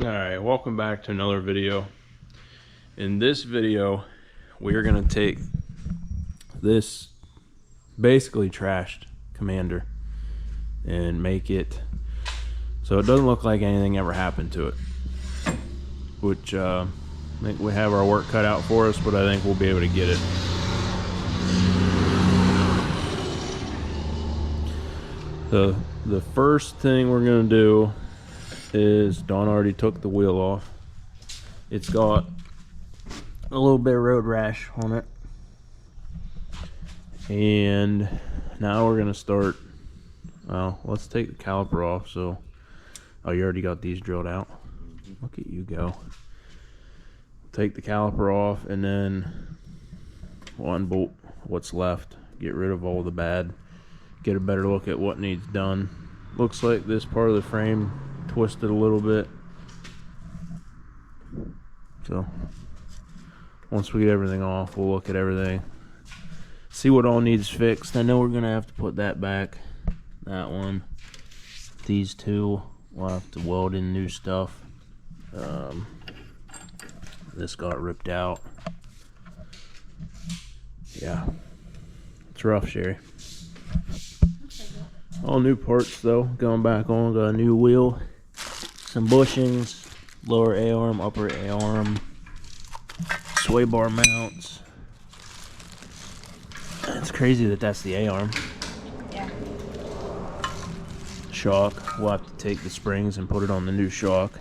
Alright, welcome back to another video. In this video, we are going to take this basically trashed Commander and make it so it doesn't look like anything ever happened to it. Which, I think we have our work cut out for us, but I think we'll be able to get it. The first thing we're going to do is, Dawn already took the wheel off. It's got a little bit of road rash on it. And now we're going to start, well, let's take the caliper off. So, oh, you already got these drilled out. Look at you go. Take the caliper off and then we'll unbolt what's left. Get rid of all the bad. Get a better look at what needs done. Looks like this part of the frame twisted a little bit. So once we get everything off, we'll look at everything, see what all needs fixed. I know we're gonna have to put that back, that one, these two, we'll have to weld in new stuff. This got ripped out. Yeah, it's rough, Sherry. All new parts though, going back on. Got a new wheel, some bushings, lower A-arm, upper A-arm, sway bar mounts. It's crazy that that's the A-arm. Yeah. Shock, we'll have to take the springs and put it on the new shock.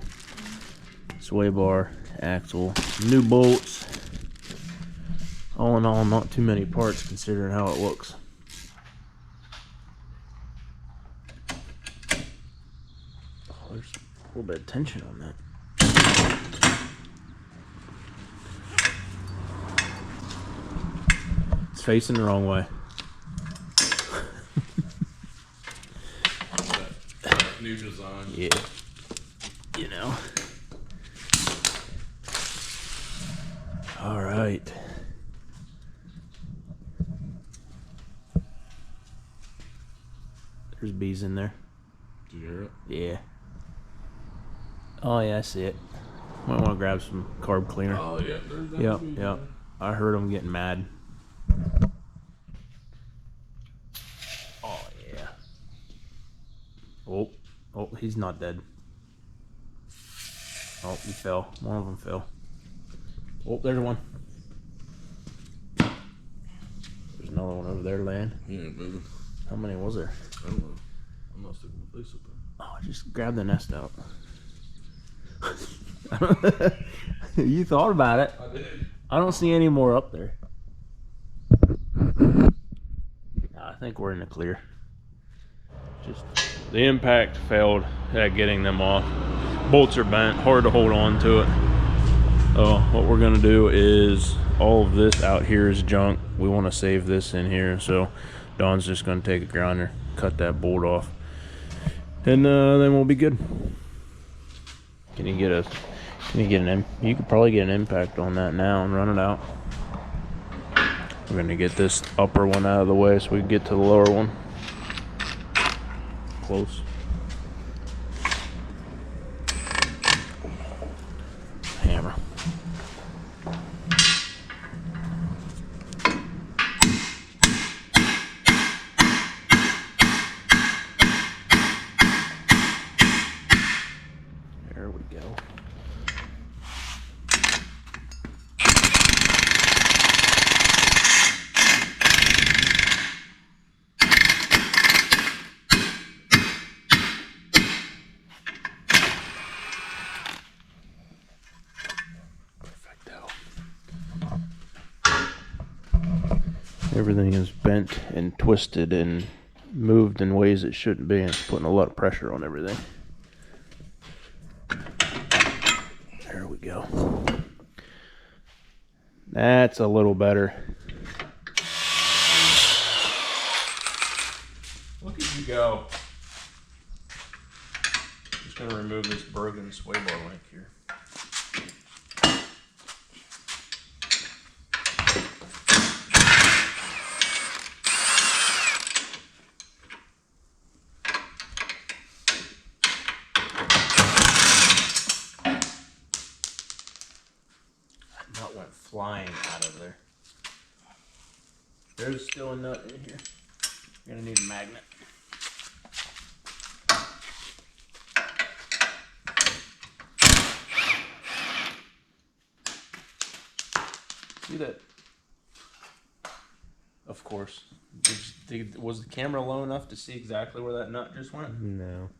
Sway bar, axle, new bolts. All in all, not too many parts considering how it looks. There's a little bit of tension on that. It's facing the wrong way. New design. Yeah. You know. All right. There's bees in there. Did you hear it? Yeah. Oh yeah, I see it. Might want to grab some carb cleaner. Oh yeah, there's that. Yep, yep. I heard them getting mad. Oh yeah. Oh, oh, he's not dead. Oh, he fell. One of them fell. Oh, there's one. There's another one over there laying. He ain't moving. How many was there? I don't know. I'm not sticking my face up there. Oh, just grab the nest out. You thought about it. I did. I don't see any more up there. Nah, I think we're in the clear. Just the impact failed at getting them off. Bolts are bent, hard to hold on to it. What we're gonna do is, all of this out here is junk. We want to save this in here, so Dawn's just gonna take a grinder, cut that bolt off, and then we'll be good. Can you could probably get an impact on that now and run it out. We're gonna get this upper one out of the way so we can get to the lower one. Close. Hammer. There we go. Everything is bent and twisted and moved in ways it shouldn't be, and it's putting a lot of pressure on everything. There we go. That's a little better. Look at you go. Just gonna remove this broken sway bar link here. flying out of there. There's still a nut in here. You're gonna need a magnet. See that? Of course. Was the camera low enough to see exactly where that nut just went? No.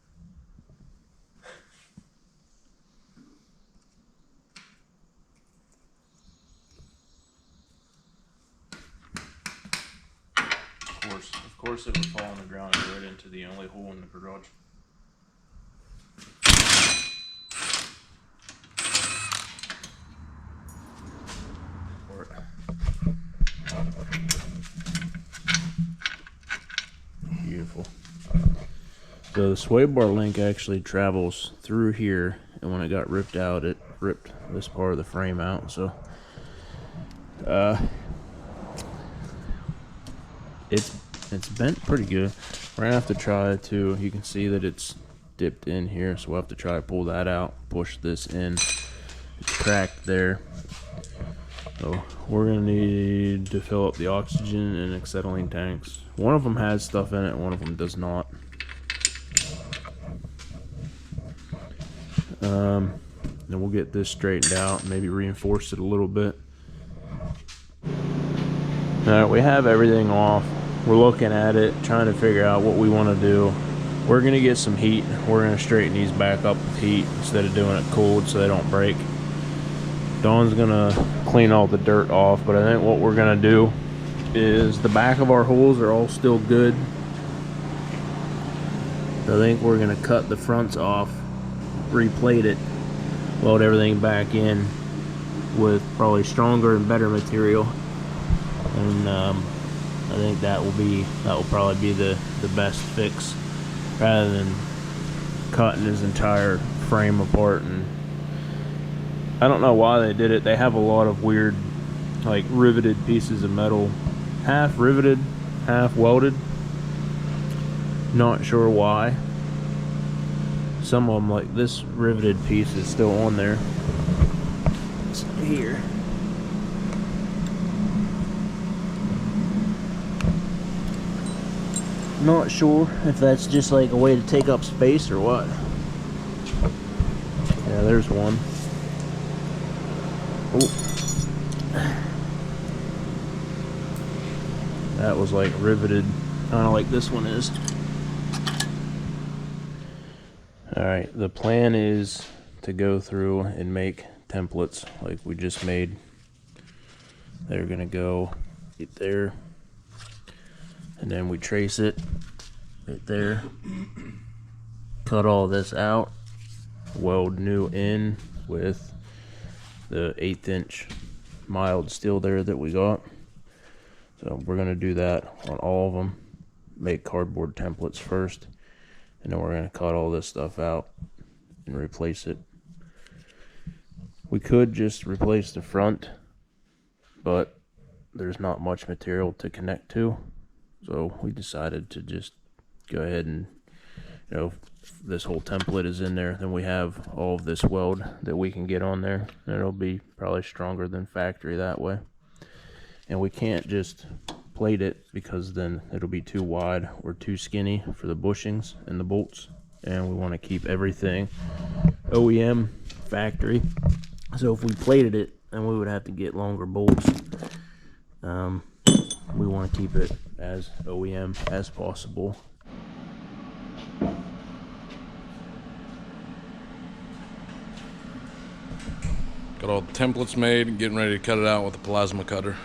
Of course it would fall on the ground and right into the only hole in the garage. Beautiful. So the sway bar link actually travels through here, and when it got ripped out, it ripped this part of the frame out. So it's bent pretty good. We're gonna have to try to, you can see that it's dipped in here, so we'll have to try to pull that out, push this in. It's cracked there. So we're gonna need to fill up the oxygen and acetylene tanks. One of them has stuff in it, one of them does not. Then we'll get this straightened out, maybe reinforce it a little bit. Alright, we have everything off. We're looking at it, trying to figure out what we want to do. We're going to get some heat. We're going to straighten these back up with heat instead of doing it cold so they don't break. Dawn's going to clean all the dirt off, but I think what we're going to do is the back of our holes are all still good. So I think we're going to cut the fronts off, replate it, weld everything back in with probably stronger and better material. And I think that will probably be the best fix, rather than cutting his entire frame apart. And I don't know why they did it. They have a lot of weird, like, riveted pieces of metal, half riveted, half welded. Not sure why. Some of them, like this riveted piece, is still on there. It's here. Not sure if that's just like a way to take up space or what. Yeah, there's one. Oh. That was like riveted, kind of like this one is. Alright, the plan is to go through and make templates like we just made. They're gonna go right there, and then we trace it right there, cut all this out, weld new in with the 1/8 inch mild steel there that we got. So we're gonna do that on all of them, make cardboard templates first, and then we're gonna cut all this stuff out and replace it. We could just replace the front, but there's not much material to connect to, so we decided to just go ahead and, you know, if this whole template is in there, then we have all of this weld that we can get on there, and it'll be probably stronger than factory that way. And we can't just plate it, because then it'll be too wide or too skinny for the bushings and the bolts, and we want to keep everything OEM factory. So if we plated it, then we would have to get longer bolts. We want to keep it as OEM as possible. Got all the templates made and getting ready to cut it out with a plasma cutter.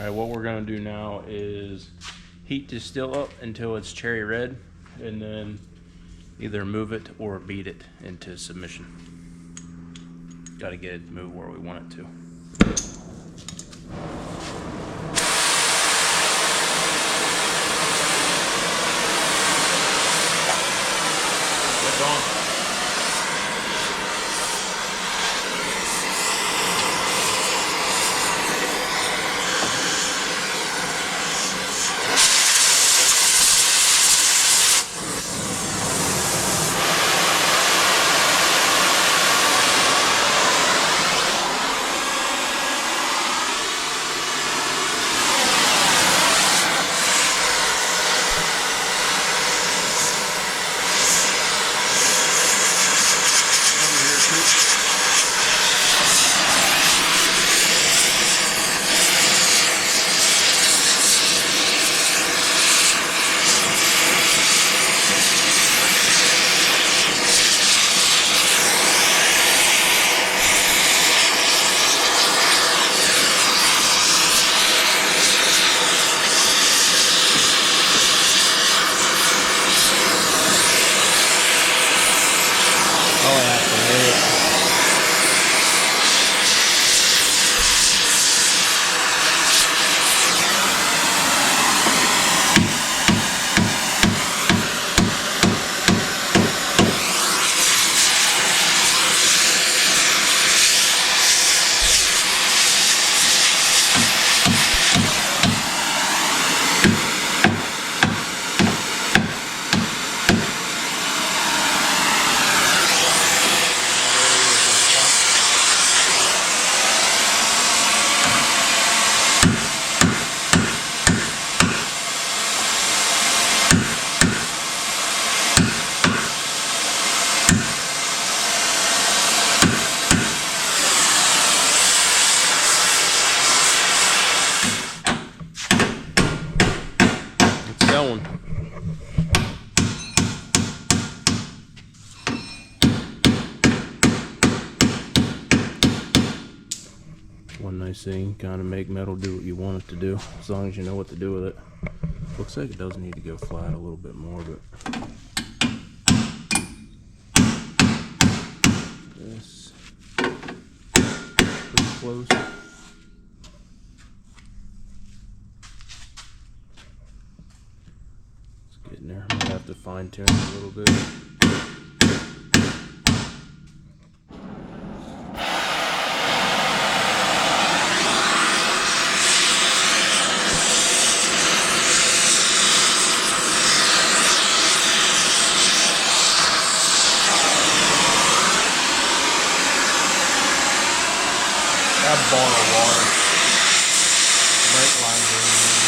Alright, what we're gonna do now is heat this steel up until it's cherry red, and then either move it or beat it into submission. Gotta get it to move where we want it to. It's on. One nice thing, kind of make metal do what you want it to do, as long as you know what to do with it. Looks like it does need to go flat a little bit more, but this pretty close. It's getting there. I'm gonna have to fine tune it a little bit. Ball of water. Brake lines are in there.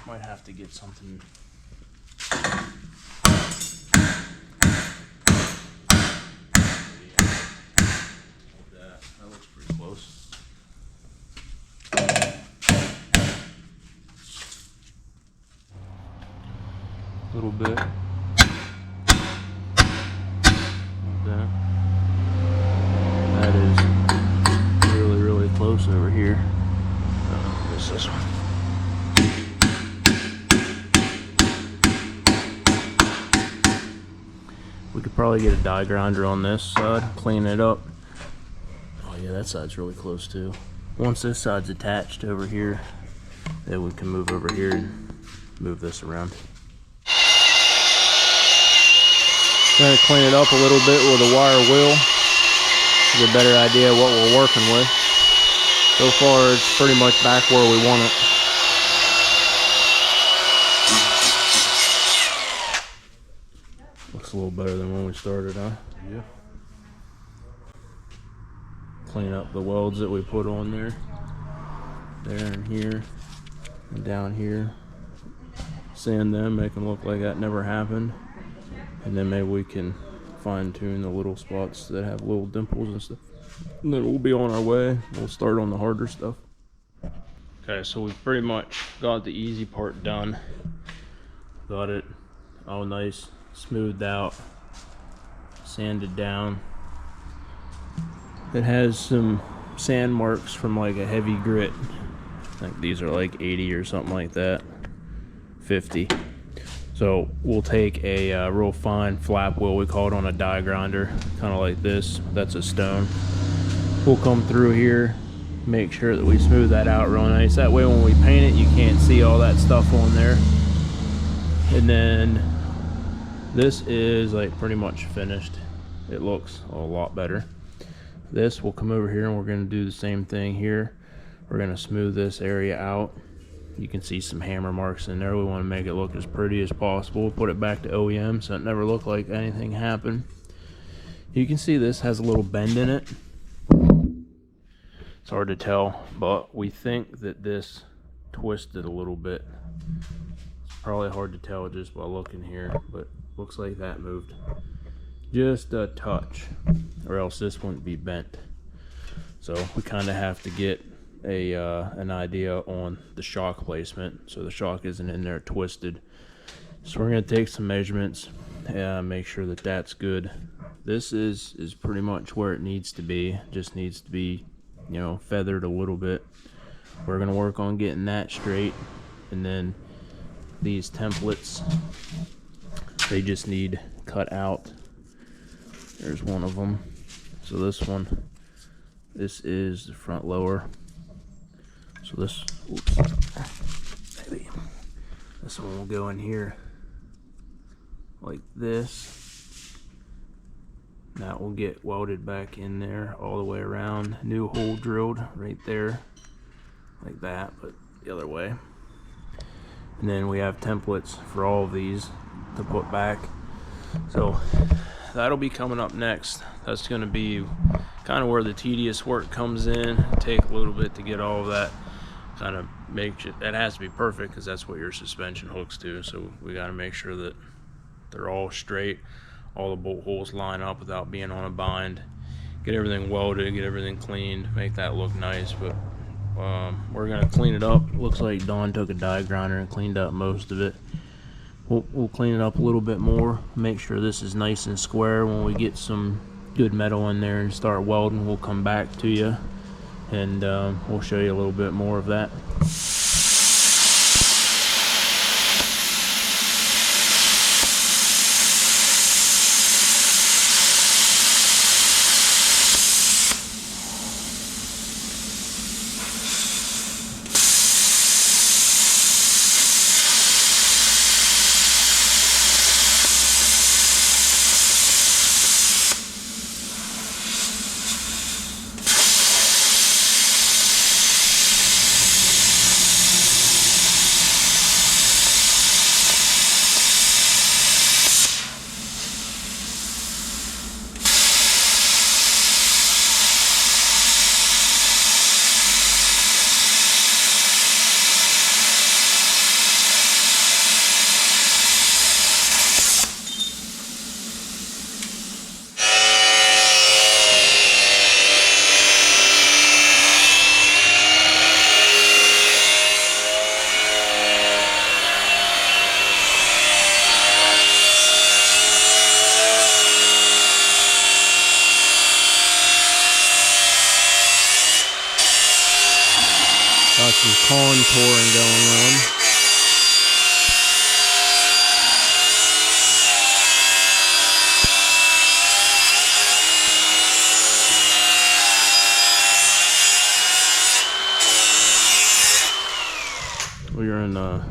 Might have to get something. That looks pretty close. A little bit. That is really, really close over here. What's this one? We could probably get a die grinder on this side, clean it up. Oh yeah, that side's really close too. Once this side's attached over here, then we can move over here and move this around. Trying to clean it up a little bit with a wire wheel. Get a better idea of what we're working with. So far, it's pretty much back where we want it. Looks a little better than when we started, huh? Yeah. Clean up the welds that we put on there. There and here. And down here. Sand them, make them look like that never happened. And then maybe we can fine tune the little spots that have little dimples and stuff. And then we'll be on our way. We'll start on the harder stuff. Okay, so we've pretty much got the easy part done. Got it all nice, smoothed out, sanded down. It has some sand marks from like a heavy grit. I think these are like 80 or something like that. 50. So we'll take a real fine flap wheel, we call it, on a die grinder, kind of like this. That's a stone. We'll come through here, make sure that we smooth that out real nice. That way when we paint it, you can't see all that stuff on there. And then this is like pretty much finished. It looks a lot better. This, we'll come over here and we're going to do the same thing here. We're going to smooth this area out. You can see some hammer marks in there. We want to make it look as pretty as possible. We'll put it back to OEM so it never looked like anything happened. You can see this has a little bend in it. It's hard to tell, but we think that this twisted a little bit. It's probably hard to tell just by looking here, but looks like that moved just a touch, or else this wouldn't be bent. So we kind of have to get an idea on the shock placement, so the shock isn't in there twisted. So we're going to take some measurements and make sure that that's good. This is pretty much where it needs to be. Just needs to be, you know, feathered a little bit. We're going to work on getting that straight. And then these templates, they just need cut out. There's one of them. So this one, this is the front lower. So this, oops, maybe this one will go in here like this. That will get welded back in there all the way around. New hole drilled right there, like that, but the other way. And then we have templates for all of these to put back. So that'll be coming up next. That's going to be kind of where the tedious work comes in. Take a little bit to get all of that kind of make it. That has to be perfect because that's what your suspension hooks to. So we got to make sure that they're all straight, all the bolt holes line up without being on a bind. Get everything welded, get everything cleaned, make that look nice. But we're gonna clean it up. Looks like Dawn took a die grinder and cleaned up most of it. We'll clean it up a little bit more, make sure this is nice and square. When we get some good metal in there and start welding, we'll come back to you and we'll show you a little bit more of that. Got some contouring going on. We are in the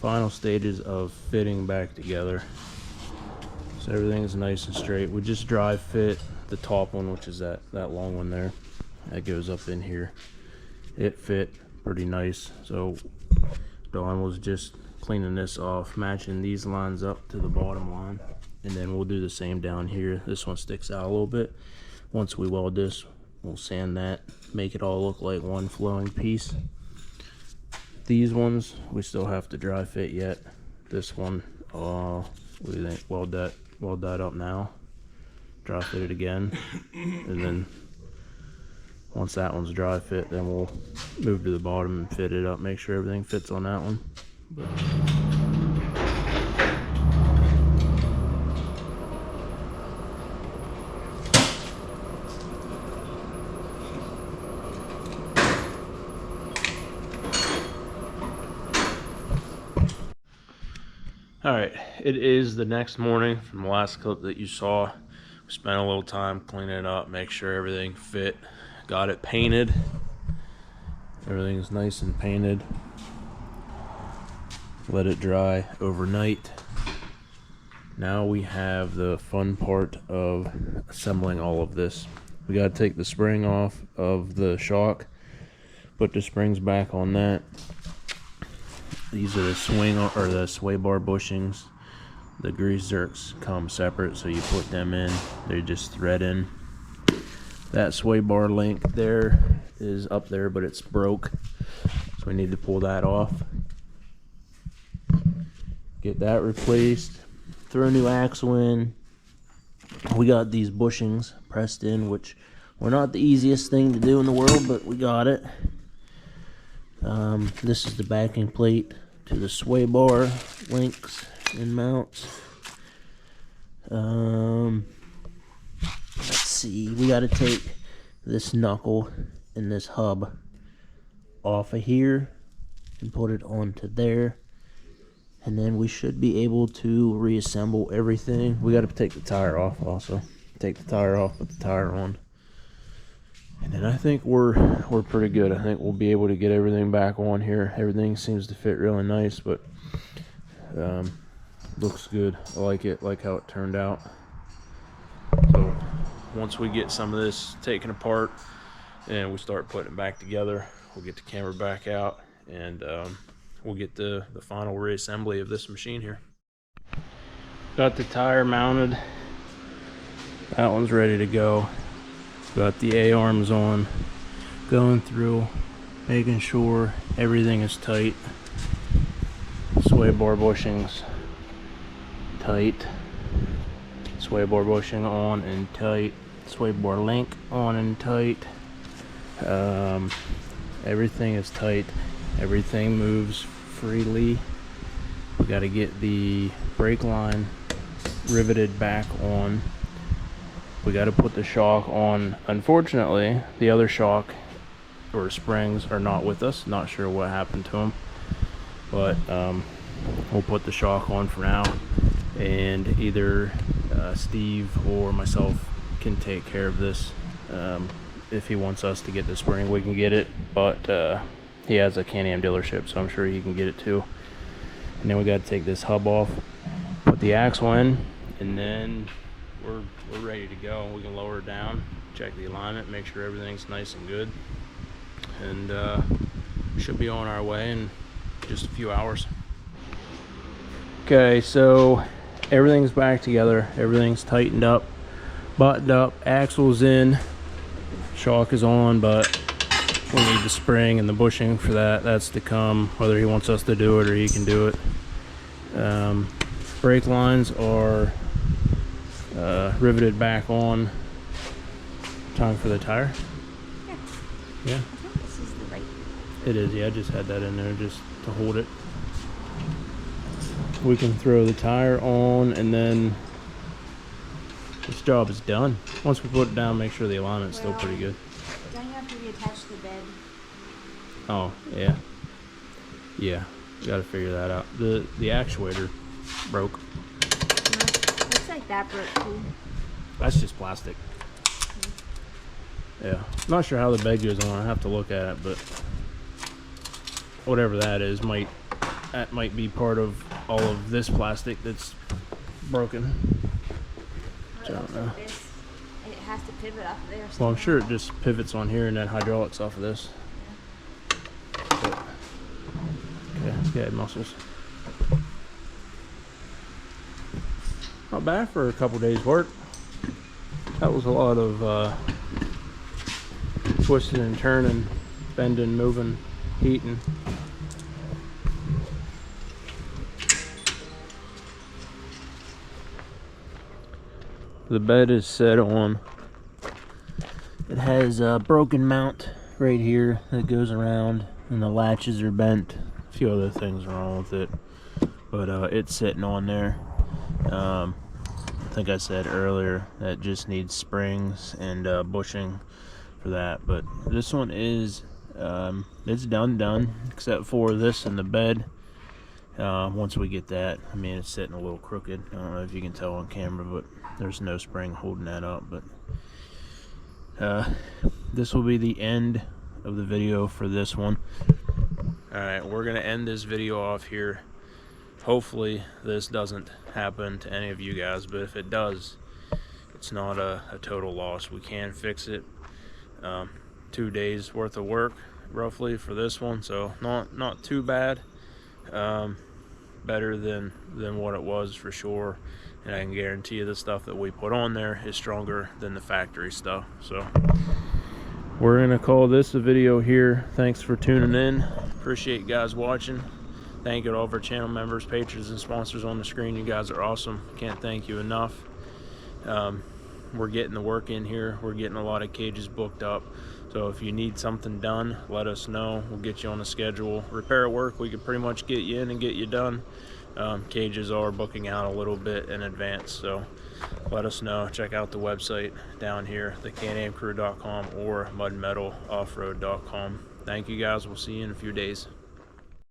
final stages of fitting back together. So everything's nice and straight. We just dry fit the top one, which is that long one there. That goes up in here. It fit pretty nice. So Dawn was just cleaning this off, matching these lines up to the bottom line, and then we'll do the same down here. This one sticks out a little bit. Once we weld this, we'll sand that, make it all look like one flowing piece. These ones we still have to dry fit yet. This one, what do you think? Weld that up now, dry fit it again, and then once that one's dry fit, then we'll move to the bottom and fit it up, make sure everything fits on that one. All right, it is the next morning from the last clip that you saw. We spent a little time cleaning it up, make sure everything fit. Got it painted. Everything's nice and painted. Let it dry overnight. Now we have the fun part of assembling all of this. We got to take the spring off of the shock, put the springs back on that. These are the swing or the sway bar bushings. The grease zerks come separate, so you put them in. They just thread in. That sway bar link there is up there, but it's broke, so we need to pull that off. Get that replaced. Throw a new axle in. We got these bushings pressed in, which were not the easiest thing to do in the world, but we got it. This is the backing plate to the sway bar links and mounts. Let's see, we got to take this knuckle and this hub off of here and put it onto there, and then we should be able to reassemble everything. We got to take the tire off also. Take the tire off, put the tire on, and then I think we're pretty good. I think we'll be able to get everything back on here. Everything seems to fit really nice, but looks good. I like it, like how it turned out. So once we get some of this taken apart and we start putting it back together, we'll get the camera back out, and we'll get the final reassembly of this machine here. Got the tire mounted. That one's ready to go. Got the A-arms on. Going through, making sure everything is tight. Sway bar bushings tight. Sway bar bushing on and tight. Sway bar link on and tight. Everything is tight. Everything moves freely. We got to get the brake line riveted back on. We got to put the shock on. Unfortunately, the other shock or springs are not with us. Not sure what happened to them, but we'll put the shock on for now, and either Steve or myself can take care of this. If he wants us to get the spring, we can get it, but he has a Can-Am dealership, so I'm sure he can get it too. And then we got to take this hub off, put the axle in, and then we're ready to go. We can lower it down, check the alignment, make sure everything's nice and good, and we should be on our way in just a few hours. Okay, so everything's back together, everything's tightened up, buttoned up, axle's in, shock is on, but we need the spring and the bushing for that. That's to come, whether he wants us to do it or he can do it. Brake lines are riveted back on. Time for the tire? Yeah. Yeah? I think this is the right. It is, yeah. I just had that in there just to hold it. We can throw the tire on, and then this job is done. Once we put it down, make sure the alignment's still pretty good. Don't you have to reattach the bed? Oh, yeah. Yeah, we gotta figure that out. The actuator broke. Looks like that broke too. That's just plastic. Yeah, not sure how the bed goes on. I have to look at it, but whatever that is, might be part of all of this plastic that's broken. I don't know. Like this. It has to pivot off of there. Well, I'm sure it just pivots on here and then hydraulics off of this. But, okay, go ahead, muscles. Not bad for a couple days work. That was a lot of twisting and turning, bending, moving, heating. The bed is set on. It has a broken mount right here that goes around, and the latches are bent. A few other things wrong with it, but it's sitting on there. I think I said earlier that just needs springs and bushing for that, but this one is it's done except for this and the bed. Once we get that, I mean, it's sitting a little crooked. I don't know if you can tell on camera, but there's no spring holding that up. But this will be the end of the video for this one. Alright, we're gonna end this video off here. Hopefully this doesn't happen to any of you guys, but if it does, it's not a total loss. We can fix it. 2 days worth of work roughly for this one, so not too bad. Better than what it was for sure, and I can guarantee you the stuff that we put on there is stronger than the factory stuff. So we're gonna call this a video here. Thanks for tuning in. Appreciate you guys watching. Thank you to all of our channel members, patrons, and sponsors on the screen. You guys are awesome. Can't thank you enough. We're getting the work in here. We're getting a lot of cages booked up. So if you need something done, let us know. We'll get you on a schedule. Repair work, we can pretty much get you in and get you done. Cages are booking out a little bit in advance, so let us know. Check out the website down here, thecanamcrew.com or mudmetaloffroad.com. Thank you guys. We'll see you in a few days.